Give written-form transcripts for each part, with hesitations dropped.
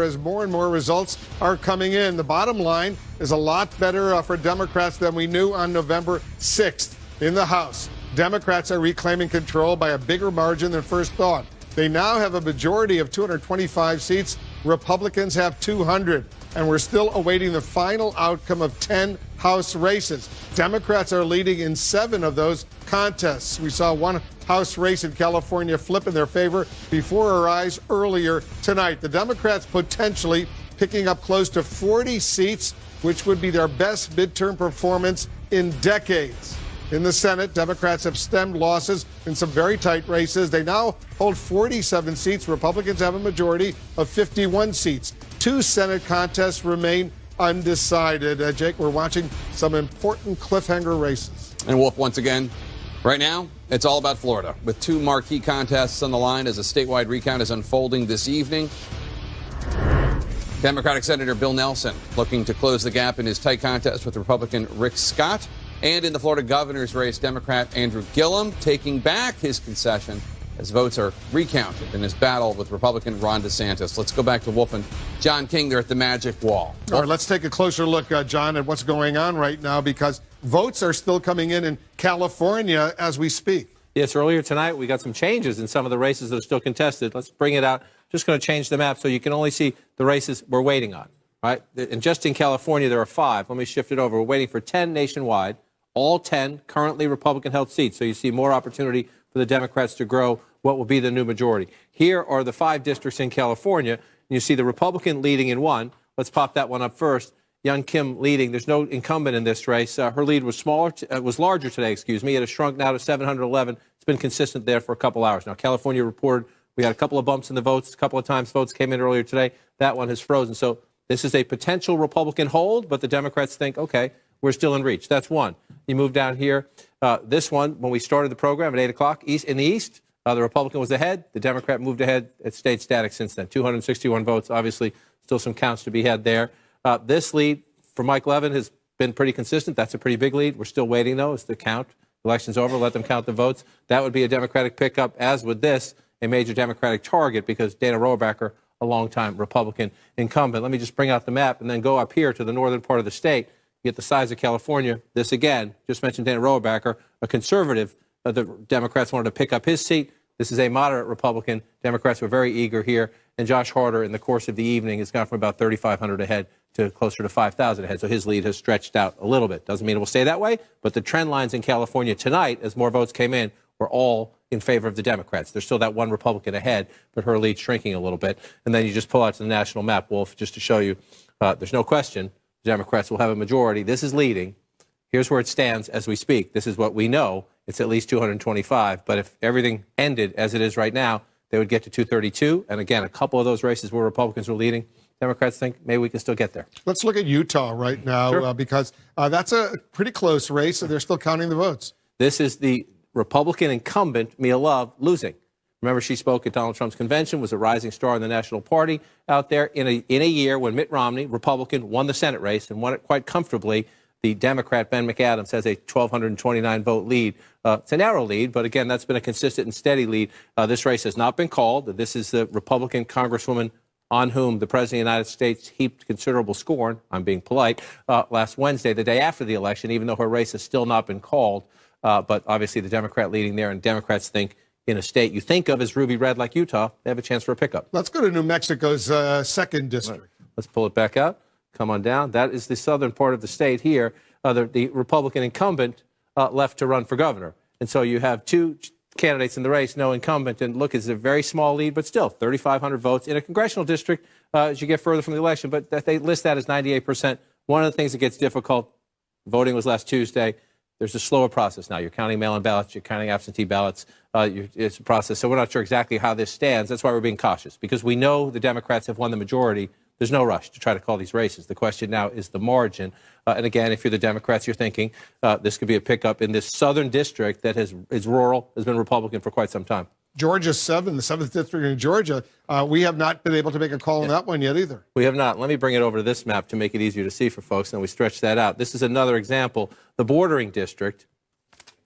as more and more results are coming in. The bottom line is a lot better for Democrats than we knew on November 6th. In the House, Democrats are reclaiming control by a bigger margin than first thought. They now have a majority of 225 seats. Republicans have 200. And we're still awaiting the final outcome of 10 House races. Democrats are leading in 7 of those contests. We saw one House race in California flip in their favor before our eyes earlier tonight. The Democrats potentially picking up close to 40 seats, which would be their best midterm performance in decades. In the Senate, Democrats have stemmed losses in some very tight races. They now hold 47 seats. Republicans have a majority of 51 seats. 2 Senate contests remain undecided. Jake, we're watching some important cliffhanger races. And Wolf, once again, right now, it's all about Florida, with 2 marquee contests on the line as a statewide recount is unfolding this evening. Democratic Senator Bill Nelson looking to close the gap in his tight contest with Republican Rick Scott. And in the Florida governor's race, Democrat Andrew Gillum taking back his concession as votes are recounted in his battle with Republican Ron DeSantis. Let's go back to Wolf and John King there at the Magic Wall. All right, let's take a closer look, John, at what's going on right now, because votes are still coming in California as we speak. Yes, earlier tonight we got some changes in some of the races that are still contested. Let's bring it out. Just going to change the map so you can only see the races we're waiting on. Right? And just in California, there are 5. Let me shift it over. We're waiting for 10 nationwide. All 10 currently Republican-held seats. So you see more opportunity for the Democrats to grow what will be the new majority. Here are the 5 districts in California. And you see the Republican leading in 1. Let's pop that one up first. Young Kim leading. There's no incumbent in this race. Her lead was larger today, It has shrunk now to 711. It's been consistent there for a couple hours. Now, California reported we had a couple of bumps in the votes. A couple of times votes came in earlier today. That one has frozen. So this is a potential Republican hold, but the Democrats think, okay, we're still in reach. That's one. You move down here. This one, when we started the program at 8 o'clock, in the East, the Republican was ahead. The Democrat moved ahead. It stayed static since then. 261 votes. Obviously, still some counts to be had there. This lead for Mike Levin has been pretty consistent. That's a pretty big lead. We're still waiting, though, as the count. Election's over. Let them count the votes. That would be a Democratic pickup, as would this, a major Democratic target, because Dana Rohrabacher, a longtime Republican incumbent. Let me just bring out the map and then go up here to the northern part of the state. Get the size of California. This again, just mentioned Dana Rohrabacher, a conservative. The Democrats wanted to pick up his seat. This is a moderate Republican. Democrats were very eager here. And Josh Harder, in the course of the evening, has gone from about 3,500 ahead to closer to 5,000 ahead. So his lead has stretched out a little bit. Doesn't mean it will stay that way, but the trend lines in California tonight, as more votes came in, were all in favor of the Democrats. There's still that one Republican ahead, but her lead shrinking a little bit. And then you just pull out to the national map, Wolf, just to show you there's no question Democrats will have a majority. This is leading. Here's where it stands as we speak. This is what we know. It's at least 225. But if everything ended as it is right now, they would get to 232. And again, a couple of those races where Republicans were leading, Democrats think maybe we can still get there. Let's look at Utah right now, Sure. Because that's a pretty close race, and they're still counting the votes. This is the Republican incumbent, Mia Love, losing. Remember, she spoke at Donald Trump's convention, was a rising star in the National Party out there in a year when Mitt Romney, Republican, won the Senate race and won it quite comfortably. The Democrat, Ben McAdams, has a 1,229 vote lead. It's a narrow lead, but again, that's been a consistent and steady lead. This race has not been called. This is the Republican Congresswoman on whom the President of the United States heaped considerable scorn, I'm being polite, last Wednesday, the day after the election, even though her race has still not been called. But obviously the Democrat leading there, and Democrats think in a state you think of as ruby red like Utah, they have a chance for a pickup. Let's go to New Mexico's 2nd district. Right. Let's pull it back out. Come on down. That is the southern part of the state here. The Republican incumbent left to run for governor. And so you have 2 candidates in the race, no incumbent. And look, it's a very small lead, but still 3,500 votes in a congressional district as you get further from the election. But they list that as 98%. One of the things that gets difficult, voting was last Tuesday. There's a slower process now. You're counting mail-in ballots. You're counting absentee ballots. It's a process. So we're not sure exactly how this stands. That's why we're being cautious, because we know the Democrats have won the majority. There's no rush to try to call these races. The question now is the margin. And again, if you're the Democrats, you're thinking this could be a pickup in this southern district that is rural, has been Republican for quite some time. Georgia 7, the 7th district in Georgia. We have not been able to make a call on that one yet either. We have not. Let me bring it over to this map to make it easier to see for folks, and we stretch that out. This is another example. The bordering district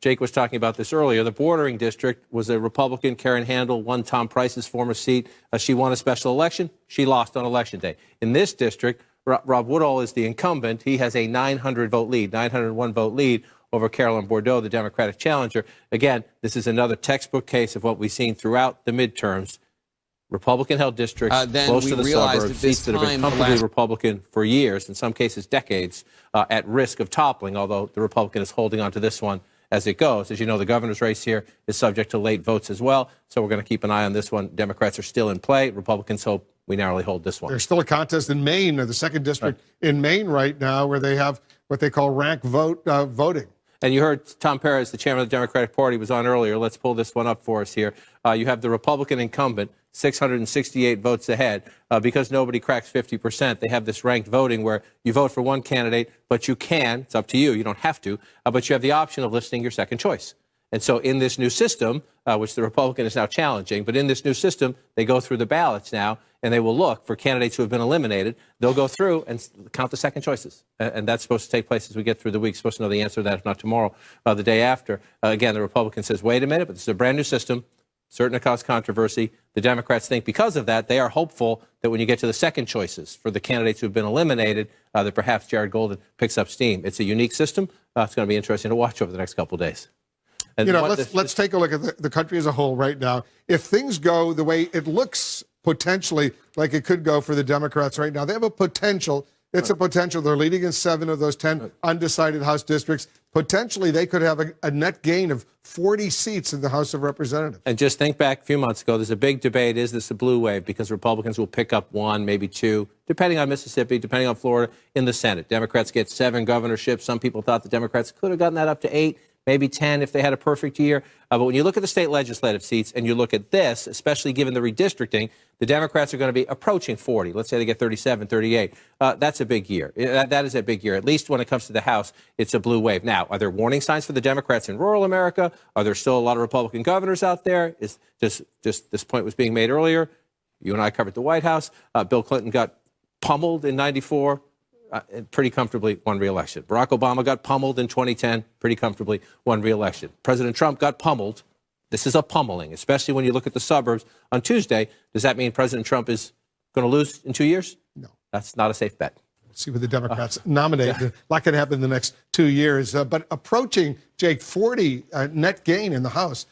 Jake was talking about this earlier. The bordering district was a Republican. Karen Handel won Tom Price's former seat. She won a special election. She lost on Election Day. In this district, Rob Woodall is the incumbent. He has a 901 vote lead over Carolyn Bourdeaux, the Democratic challenger. Again, this is another textbook case of what we've seen throughout the midterms. Republican-held districts, close to the suburbs, seats that have been comfortably Republican for years, in some cases decades, at risk of toppling, although the Republican is holding on to this one as it goes. As you know, the governor's race here is subject to late votes as well, so we're going to keep an eye on this one. Democrats are still in play. Republicans hope we narrowly hold this one. There's still a contest in Maine, the second district in Maine right now, where they have what they call rank voting. And you heard Tom Perez, the chairman of the Democratic Party, was on earlier. Let's pull this one up for us here. You have the Republican incumbent, 668 votes ahead. Because nobody cracks 50%, they have this ranked voting where you vote for one candidate, but you can, it's up to you, you don't have to, but you have the option of listing your second choice. And so in this new system, which the Republican is now challenging, but in this new system, they go through the ballots now, and they will look for candidates who have been eliminated. They'll go through and count the second choices. And that's supposed to take place as we get through the week. Supposed to know the answer to that, if not tomorrow, the day after. Again, the Republican says, wait a minute, but this is a brand new system, certain to cause controversy. The Democrats think because of that, they are hopeful that when you get to the second choices for the candidates who have been eliminated, that perhaps Jared Golden picks up steam. It's a unique system. It's going to be interesting to watch over the next couple of days. And let's take a look at the country as a whole right now. If things go the way it looks potentially like it could go for the Democrats right now, they have a potential. It's a potential. They're leading in 7 of those 10 undecided House districts. Potentially, they could have a net gain of 40 seats in the House of Representatives. And just think back a few months ago, there's a big debate. Is this a blue wave? Because Republicans will pick up 1, maybe 2, depending on Mississippi, depending on Florida, in the Senate. Democrats get 7 governorships. Some people thought the Democrats could have gotten that up to 8. Maybe 10 if they had a perfect year. But when you look at the state legislative seats and you look at this, especially given the redistricting, the Democrats are going to be approaching 40. Let's say they get 37, 38. That's a big year. That is a big year. At least when it comes to the House, it's a blue wave. Now, are there warning signs for the Democrats in rural America? Are there still a lot of Republican governors out there? Just this point was being made earlier. You and I covered the White House. Bill Clinton got pummeled in 94. Pretty comfortably won re-election. Barack Obama got pummeled in 2010, pretty comfortably won re-election. President Trump got pummeled. This is a pummeling, especially when you look at the suburbs on Tuesday. Does that mean President Trump is going to lose in 2 years? No. That's not a safe bet. See what the Democrats nominate. That could happen in the next 2 years. But approaching, Jake, 40 net gain in the House.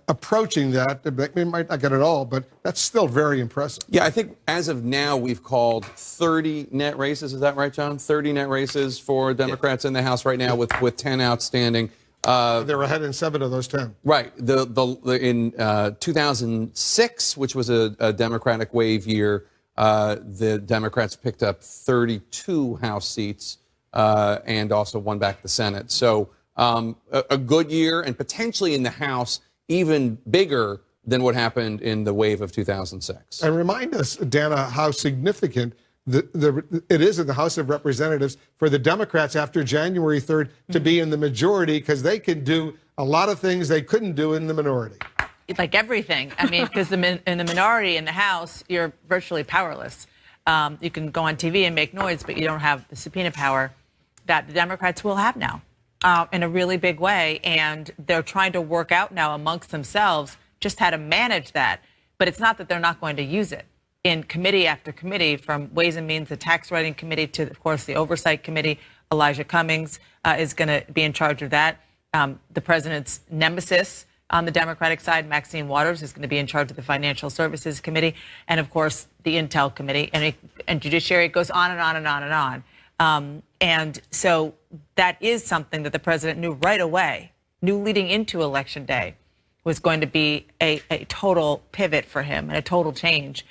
Approaching that, we might not get it all, but that's still very impressive. Yeah, I think as of now, we've called 30 net races. Is that right, John? 30 net races for Democrats in the House right now with 10 outstanding. They're ahead in 7 of those 10. Right. In 2006, which was a Democratic wave year, the Democrats picked up 32 House seats and also won back the Senate. So a good year, and potentially in the House even bigger than what happened in the wave of 2006. And remind us, Dana, how significant it is in the House of Representatives for the Democrats after January 3rd to be in the majority, because they can do a lot of things they couldn't do in the minority. Like everything. I mean, because in the minority in the House, you're virtually powerless. You can go on TV and make noise, but you don't have the subpoena power that the Democrats will have now in a really big way. And they're trying to work out now amongst themselves just how to manage that. But it's not that they're not going to use it. In committee after committee, from Ways and Means, the Tax Writing Committee, to, of course, the Oversight Committee, Elijah Cummings is going to be in charge of that. The president's nemesis on the Democratic side, Maxine Waters, is going to be in charge of the Financial Services Committee, and, of course, the Intel Committee, and Judiciary. It goes on and on and on and on. And so that is something that the president knew right away, knew leading into Election Day, was going to be a total pivot for him and a total change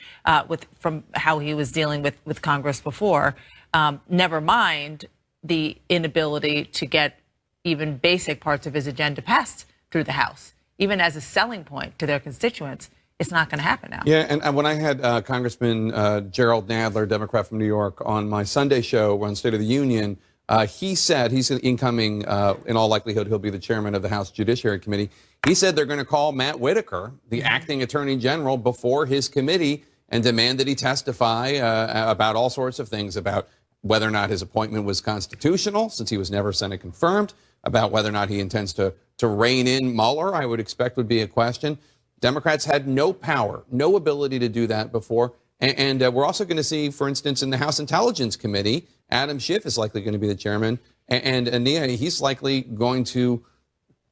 from how he was dealing with Congress before. Never mind the inability to get even basic parts of his agenda passed through the House. Even as a selling point to their constituents, it's not going to happen now. Yeah, and when I had Congressman Gerald Nadler, Democrat from New York, on my Sunday show on State of the Union, he said he's an incoming, in all likelihood, he'll be the chairman of the House Judiciary Committee. He said they're going to call Matt Whitaker, the acting attorney general, before his committee and demand that he testify about all sorts of things, about whether or not his appointment was constitutional, since he was never Senate confirmed, about whether or not he intends to to rein in Mueller, I would expect would be a question. Democrats had no power, no ability to do that before. And we're also going to see, for instance, in the House Intelligence Committee, Adam Schiff is likely going to be the chairman. And Nia, he's likely going to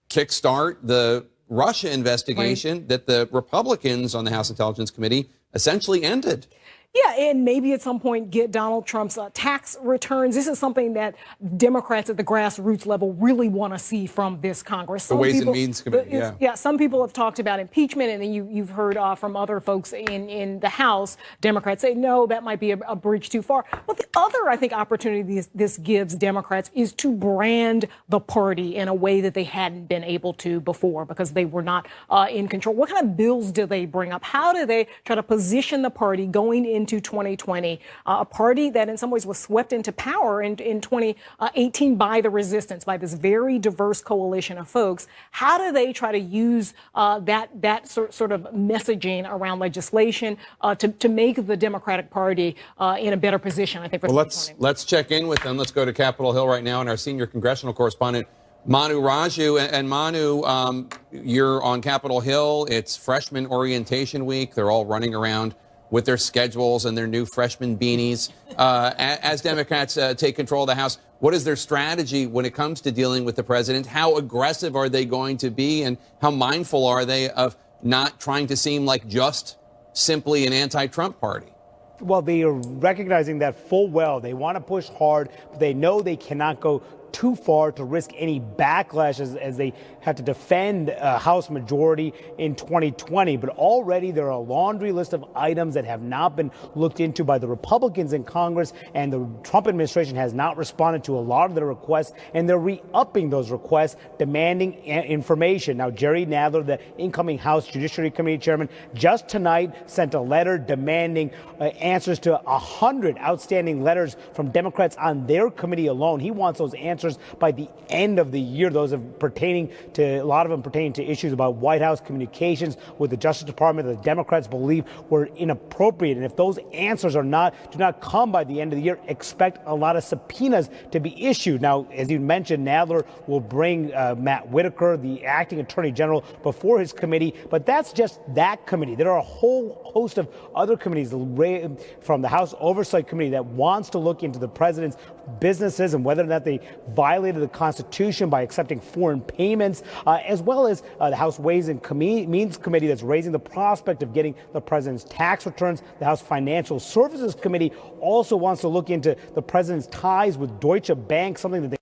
kickstart the Russia investigation that the Republicans on the House Intelligence Committee essentially ended. Yeah, and maybe at some point get Donald Trump's tax returns. This is something that Democrats at the grassroots level really want to see from this Congress. The Ways and Means Committee, yeah. Some people have talked about impeachment, and then you've heard from other folks in the House, Democrats say, no, that might be a bridge too far. But the other, I think, opportunity this gives Democrats is to brand the party in a way that they hadn't been able to before because they were not in control. What kind of bills do they bring up? How do they try to position the party going into 2020, a party that in some ways was swept into power in 2018 by the resistance, by this very diverse coalition of folks? How do they try to use that sort of messaging around legislation to make the Democratic Party in a better position, I think, for 2020? Let's check in with them. Let's go to Capitol Hill right now, and our senior congressional correspondent, Manu Raju. And Manu, you're on Capitol Hill. It's freshman orientation week. They're all running around with their schedules and their new freshman beanies. As Democrats take control of the House, what is their strategy when it comes to dealing with the president? How aggressive are they going to be, and how mindful are they of not trying to seem like just simply an anti-Trump party? Well, they are recognizing that full well. They want to push hard, but they know they cannot go too far to risk any backlash as they have to defend a House majority in 2020. But already there are a laundry list of items that have not been looked into by the Republicans in Congress, and the Trump administration has not responded to a lot of their requests, and they're re-upping those requests, demanding information. Now, Jerry Nadler, the incoming House Judiciary Committee chairman, just tonight sent a letter demanding answers to 100 outstanding letters from Democrats on their committee alone. He wants those answers by the end of the year. Those are pertaining to, a lot of them pertaining to issues about White House communications with the Justice Department that the Democrats believe were inappropriate. And if those answers do not come by the end of the year, expect a lot of subpoenas to be issued. Now, as you mentioned, Nadler will bring Matt Whitaker, the acting attorney general, before his committee. But that's just that committee. There are a whole host of other committees from the House Oversight Committee that wants to look into the president's businesses and whether or not they violated the Constitution by accepting foreign payments, as well as the House Ways and Means Committee that's raising the prospect of getting the president's tax returns. The House Financial Services Committee also wants to look into the president's ties with Deutsche Bank, something that they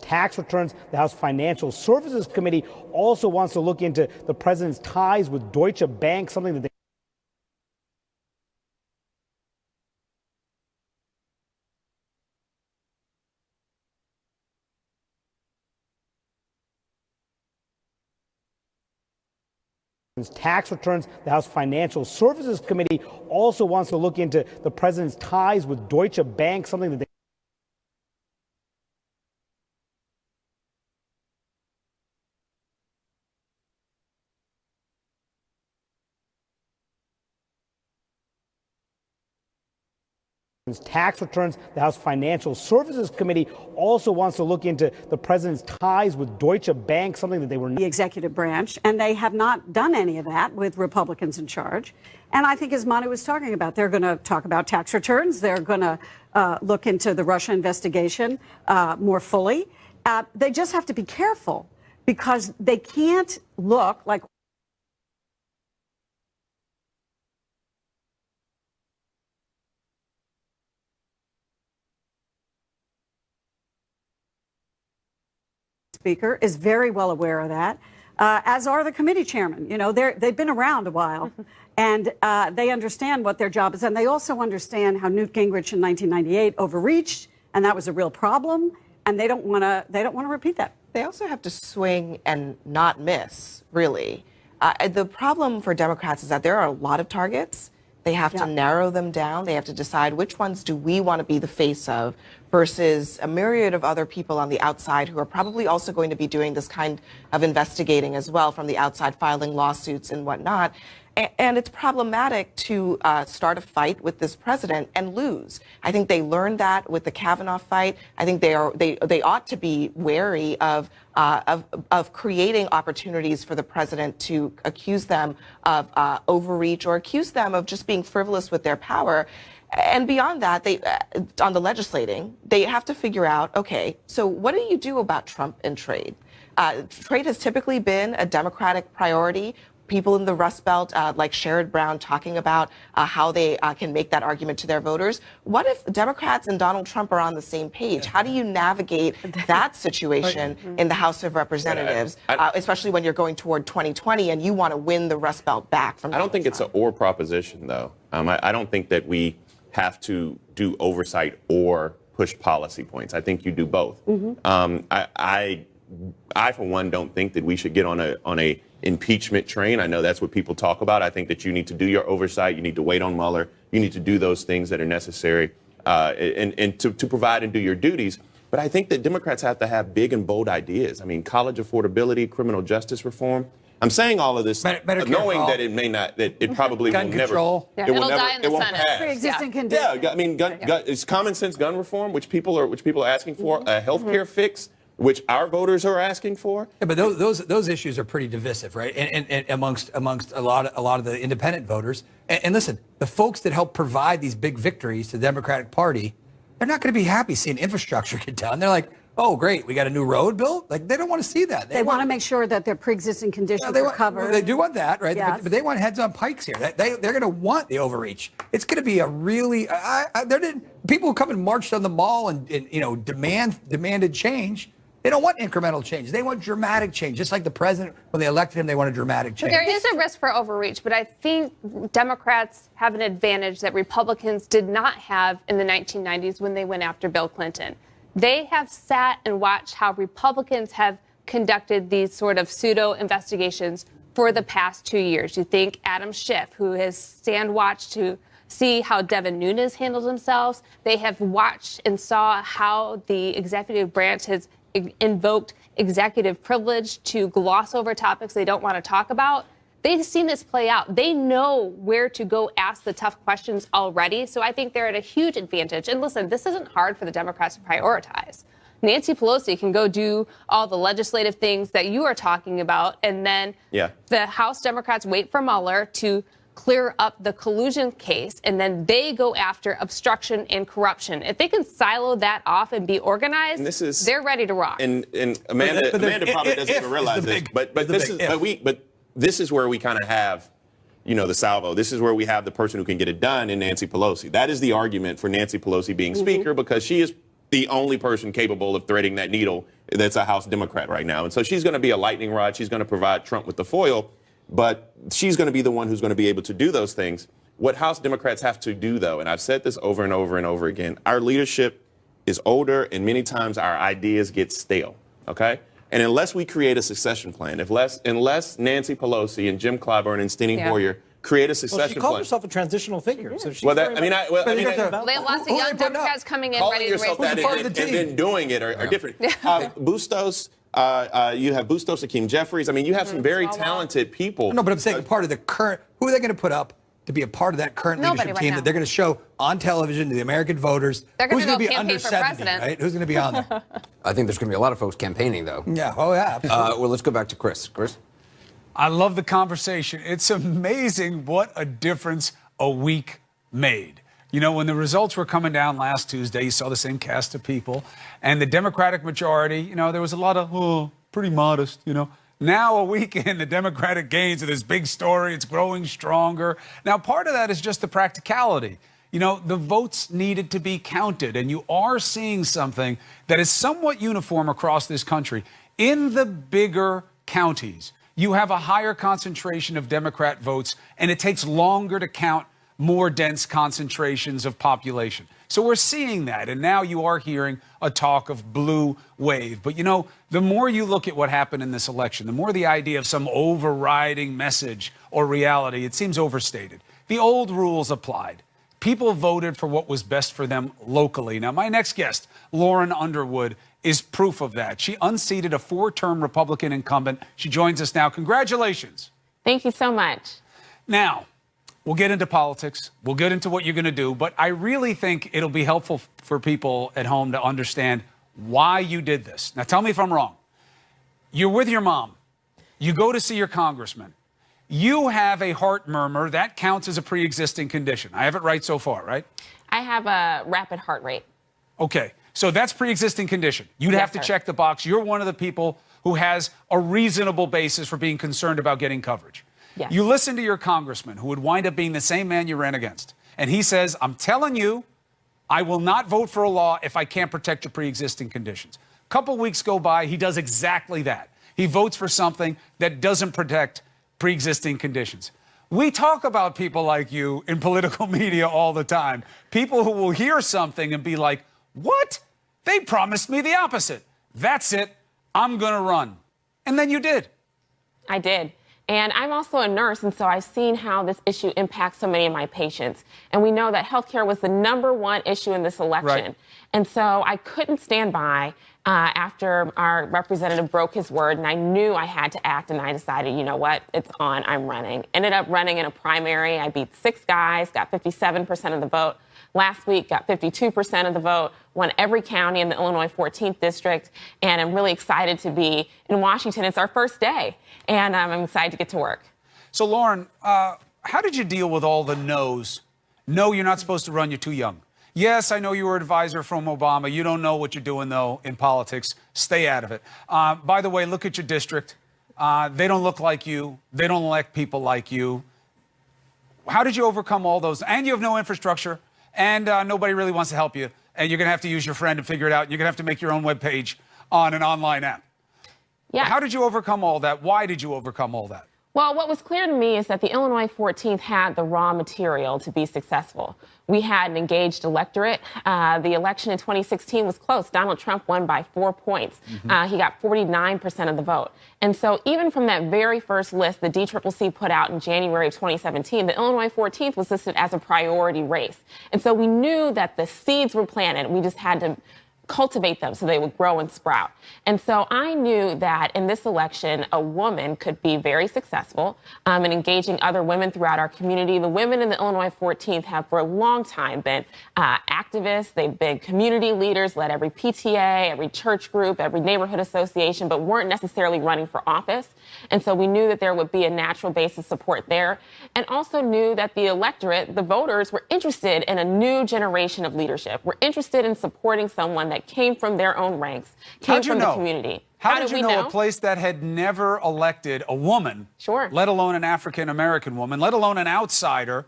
tax returns. The House Financial Services Committee also wants to look into the president's ties with Deutsche Bank, something that they tax returns. The House Financial Services Committee also wants to look into the president's ties with Deutsche Bank, something that they tax returns. The House Financial Services Committee also wants to look into the president's ties with Deutsche Bank, something that they were the executive branch, and they have not done any of that with Republicans in charge. And I think, as Manu was talking about, they're going to talk about tax returns. They're going to look into the Russia investigation more fully. They just have to be careful because they can't look like Speaker is very well aware of that, as are the committee chairmen. You know, they've been around a while, and they understand what their job is, and they also understand how Newt Gingrich in 1998 overreached, and that was a real problem, and they don't want to repeat that. They also have to swing and not miss, really. The problem for Democrats is that there are a lot of targets They have to narrow them down. They have to decide which ones do we want to be the face of versus a myriad of other people on the outside who are probably also going to be doing this kind of investigating as well from the outside, filing lawsuits and whatnot. And it's problematic to start a fight with this president and lose. I think they learned that with the Kavanaugh fight. I think they ought to be wary of creating opportunities for the president to accuse them of overreach or accuse them of just being frivolous with their power. And beyond that, on the legislating, they have to figure out, okay, so what do you do about Trump and trade? Trade has typically been a Democratic priority. People in the Rust Belt, like Sherrod Brown, talking about how they can make that argument to their voters. What if Democrats and Donald Trump are on the same page? How do you navigate that situation in the House of Representatives, especially when you're going toward 2020 and you want to win the Rust Belt back from I don't think it's an or proposition, though. I don't think that we have to do oversight or push policy points. I think you do both. I, for one, don't think that we should get on a impeachment train. I know that's what people talk about. I think that you need to do your oversight. You need to wait on Mueller. You need to do those things that are necessary and to provide and do your duties. But I think that Democrats have to have big and bold ideas. I mean, college affordability, criminal justice reform. I'm saying all of this knowing that it may not, that it probably gun will control. never, it will never, die in the it won't Senate. pass. Pre-existing conditions. Yeah, I mean, it's common sense gun reform, which people are asking for, a healthcare fix, which our voters are asking for. Yeah, but those issues are pretty divisive, right? And amongst a lot of the independent voters. And listen, the folks that help provide these big victories to the Democratic Party, they're not going to be happy seeing infrastructure get done. They're like, oh, great, we got a new road built. Like, they don't want to see that. They want to make sure that their pre-existing conditions are covered. Well, they do want that, right? Yes. But they want heads on pikes here. They're going to want the overreach. It's going to be a really people who come and marched on the mall and demanded change. They don't want incremental change. They want dramatic change. Just like the president, when they elected him, they wanted dramatic change. There is a risk for overreach, but I think Democrats have an advantage that Republicans did not have in the 1990s when they went after Bill Clinton. They have sat and watched how Republicans have conducted these sort of pseudo investigations for the past 2 years. You think Adam Schiff, who has stand watch to see how Devin Nunes handled themselves. They have watched and saw how the executive branch has invoked executive privilege to gloss over topics they don't want to talk about. They've seen this play out. They know where to go ask the tough questions already. So I think they're at a huge advantage. And listen, this isn't hard for the Democrats to prioritize. Nancy Pelosi can go do all the legislative things that you are talking about. And then the House Democrats wait for Mueller to clear up the collusion case, and then they go after obstruction and corruption. If they can silo that off and be organized, they're ready to rock. And Amanda probably doesn't even realize this, but this is where we kind of have, the salvo. This is where we have the person who can get it done in Nancy Pelosi. That is the argument for Nancy Pelosi being speaker, because she is the only person capable of threading that needle that's a House Democrat right now. And so she's going to be a lightning rod. She's going to provide Trump with the foil. But she's going to be the one who's going to be able to do those things. What House Democrats have to do, though, and I've said this over and over and over again, our leadership is older, and many times our ideas get stale, okay? And unless we create a succession plan, unless Nancy Pelosi and Jim Clyburn and Steny Hoyer create a succession plan. She called herself a transitional figure. So they have lots of young Democrats coming in ready to raise that and then doing it are different. Bustos. You have Bustos, Hakeem Jeffries. I mean, you have some very talented people. No, but I'm saying part of the current, who are they going to put up to be a part of that current leadership team that they're going to show on television to the American voters? Who's going to be under 70, right? Who's going to be on there? I think there's going to be a lot of folks campaigning, though. Yeah. Oh, yeah. Well, let's go back to Chris. Chris? I love the conversation. It's amazing what a difference a week made. When the results were coming down last Tuesday, you saw the same cast of people. And the Democratic majority, there was a lot of, pretty modest, Now, a week in, the Democratic gains of this big story, it's growing stronger. Now, part of that is just the practicality. The votes needed to be counted. And you are seeing something that is somewhat uniform across this country. In the bigger counties, you have a higher concentration of Democrat votes, and it takes longer to count more dense concentrations of population. So we're seeing that, and now you are hearing a talk of blue wave. But the more you look at what happened in this election, the more the idea of some overriding message or reality, it seems overstated. The old rules applied. People voted for what was best for them locally. Now, my next guest, Lauren Underwood, is proof of that. She unseated a 4-term Republican incumbent. She joins us now. Congratulations. Thank you so much. Now, we'll get into politics. We'll get into what you're going to do. But I really think it'll be helpful for people at home to understand why you did this. Now, tell me if I'm wrong. You're with your mom. You go to see your congressman. You have a heart murmur. That counts as a pre-existing condition. I have it right so far, right? I have a rapid heart rate. Okay. So that's pre-existing condition. You'd have to check the box. You're one of the people who has a reasonable basis for being concerned about getting coverage. Yes. You listen to your congressman, who would wind up being the same man you ran against. And he says, I'm telling you, I will not vote for a law if I can't protect your pre-existing conditions. A couple weeks go by, he does exactly that. He votes for something that doesn't protect pre-existing conditions. We talk about people like you in political media all the time. People who will hear something and be like, what? They promised me the opposite. That's it. I'm going to run. And then you did. I did. And I'm also a nurse, and so I've seen how this issue impacts so many of my patients. And we know that healthcare was the #1 issue in this election. Right. And so I couldn't stand by after our representative broke his word, and I knew I had to act, and I decided, you know what, it's on, I'm running. Ended up running in a primary. I beat 6 guys, got 57% of the vote. Last week, got 52% of the vote, won every county in the Illinois 14th district, and I'm really excited to be in Washington. It's our first day, and I'm excited to get to work. So, Lauren, how did you deal with all the no's? No, you're not supposed to run, you're too young. Yes, I know you were an advisor from Obama. You don't know what you're doing, though, in politics. Stay out of it. By the way, look at your district. They don't look like you. They don't elect people like you. How did you overcome all those? And you have no infrastructure. And nobody really wants to help you. And you're going to have to use your friend to figure it out. You're going to have to make your own web page on an online app. Yeah. How did you overcome all that? Why did you overcome all that? Well, what was clear to me is that the Illinois 14th had the raw material to be successful. We had an engaged electorate. The election in 2016 was close. Donald Trump won by 4 points. He got 49% of the vote. And so even from that very first list the DCCC put out in January of 2017, the Illinois 14th was listed as a priority race. And so we knew that the seeds were planted. We just had to cultivate them so they would grow and sprout. And so I knew that in this election, a woman could be very successful in engaging other women throughout our community. The women in the Illinois 14th have for a long time been activists. They've been community leaders, led every PTA, every church group, every neighborhood association, but weren't necessarily running for office. And so we knew that there would be a natural base of support there, and also knew that the electorate, the voters, were interested in a new generation of leadership. We're interested in supporting someone that came from their own ranks, came from the community. How did you know a place that had never elected a woman, let alone an African-American woman, let alone an outsider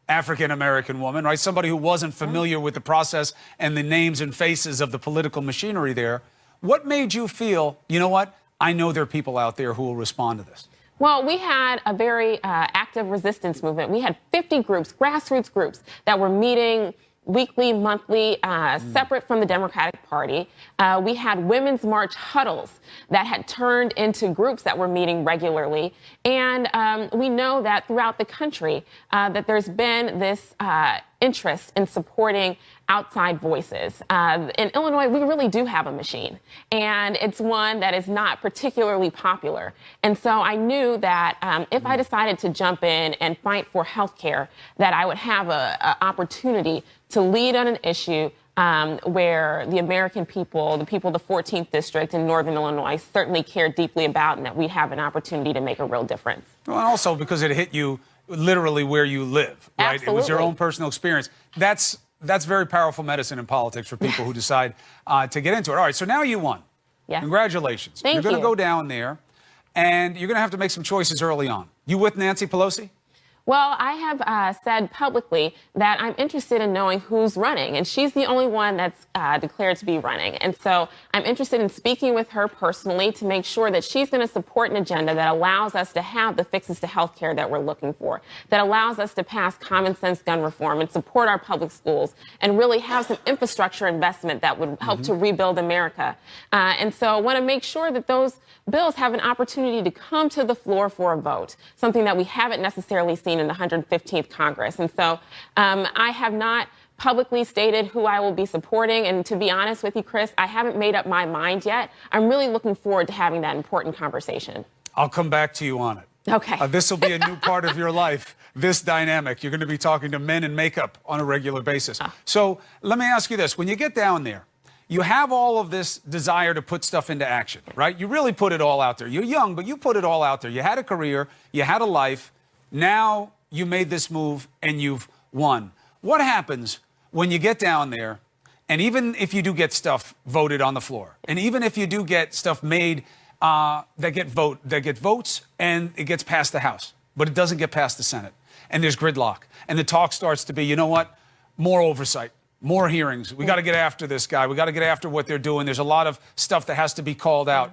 African-American woman, right? Somebody who wasn't familiar with the process and the names and faces of the political machinery there. What made you feel, you know what, I know there are people out there who will respond to this? Well, we had a very active resistance movement. We had 50 groups, grassroots groups, that were meeting weekly, monthly, separate from the Democratic Party. We had women's march huddles that had turned into groups that were meeting regularly. And we know that throughout the country that there's been this interest in supporting outside voices. In Illinois, we really do have a machine, and it's one that is not particularly popular. And so I knew that if I decided to jump in and fight for health care, that I would have an opportunity to lead on an issue where the American people, the people of the 14th District in Northern Illinois, certainly care deeply about, and that we have an opportunity to make a real difference. Well, and also because it hit you literally where you live, right? Absolutely. It was your own personal experience. That's very powerful medicine in politics for people who decide to get into it. All right, so now you won. Yes. Congratulations. Thank You're going to you. go down there, and you're going to have to make some choices early on. You with Nancy Pelosi? Well, I have said publicly that I'm interested in knowing who's running, and she's the only one that's declared to be running. And so I'm interested in speaking with her personally to make sure that she's going to support an agenda that allows us to have the fixes to health care that we're looking for, that allows us to pass common sense gun reform and support our public schools and really have some infrastructure investment that would help to rebuild America. And so I want to make sure that those bills have an opportunity to come to the floor for a vote, something that we haven't necessarily seen 2016 in the 115th Congress. And so I have not publicly stated who I will be supporting. And to be honest with you, Chris, I haven't made up my mind yet. I'm really looking forward to having that important conversation. I'll come back to you on it. Okay. This will be a new part of your life, this dynamic. You're going to be talking to men in makeup on a regular basis. So let me ask you this. When you get down there, you have all of this desire to put stuff into action, right? You really put it all out there. You're young, but you put it all out there. You had a career. You had a life. Now you made this move and you've won. What happens when you get down there, and even if you do get stuff voted on the floor, and even if you do get stuff made that get votes and it gets past the House, but it doesn't get past the Senate, and there's gridlock, and the talk starts to be, you know what, more oversight, more hearings. We got to get after this guy. We got to get after what they're doing. There's a lot of stuff that has to be called out.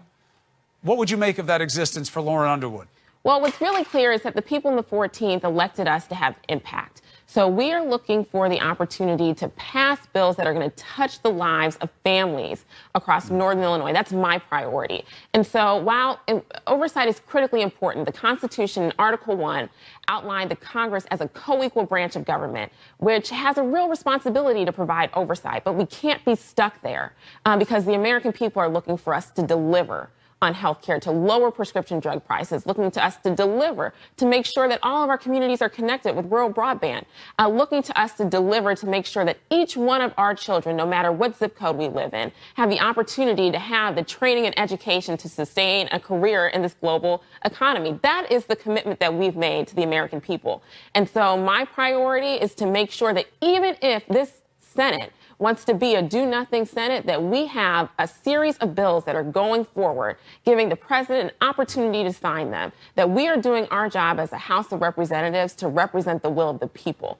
What would you make of that existence for Lauren Underwood? Well, what's really clear is that the people in the 14th elected us to have impact. So we are looking for the opportunity to pass bills that are going to touch the lives of families across Northern Illinois. That's my priority. And so while oversight is critically important, the Constitution in Article 1 outlined the Congress as a co-equal branch of government, which has a real responsibility to provide oversight. But we can't be stuck there because the American people are looking for us to deliver on health care, to lower prescription drug prices, looking to us to deliver, to make sure that all of our communities are connected with rural broadband, looking to us to deliver to make sure that each one of our children, no matter what zip code we live in, have the opportunity to have the training and education to sustain a career in this global economy. That is the commitment that we've made to the American people. And so my priority is to make sure that even if this Senate wants to be a do-nothing Senate, that we have a series of bills that are going forward, giving the president an opportunity to sign them, that we are doing our job as a House of Representatives to represent the will of the people,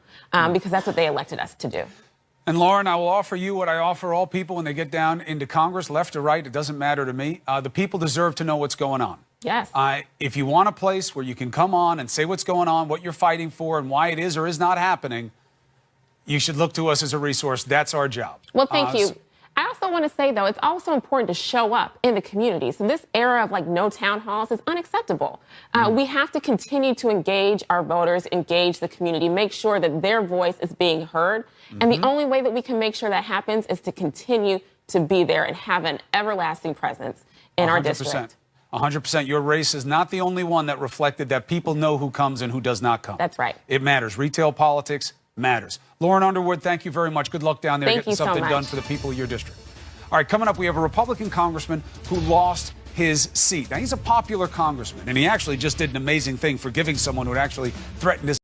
because that's what they elected us to do. And Lauren, I will offer you what I offer all people when they get down into Congress, left or right, it doesn't matter to me. The people deserve to know what's going on. Yes. If you want a place where you can come on and say what's going on, what you're fighting for, and why it is or is not happening, you should look to us as a resource. That's our job. Well, thank you. I also want to say, though, it's also important to show up in the community. So this era of no town halls is unacceptable. We have to continue to engage our voters, engage the community, make sure that their voice is being heard. And the only way that we can make sure that happens is to continue to be there and have an everlasting presence in our district. 100%. Your race is not the only one that reflected that people know who comes and who does not come. That's right. It matters. Retail politics matters. Lauren Underwood, thank you very much. Good luck down there getting something done for the people of your district. All right, coming up, we have a Republican congressman who lost his seat. Now, he's a popular congressman, and he actually just did an amazing thing for giving someone who had actually threatened his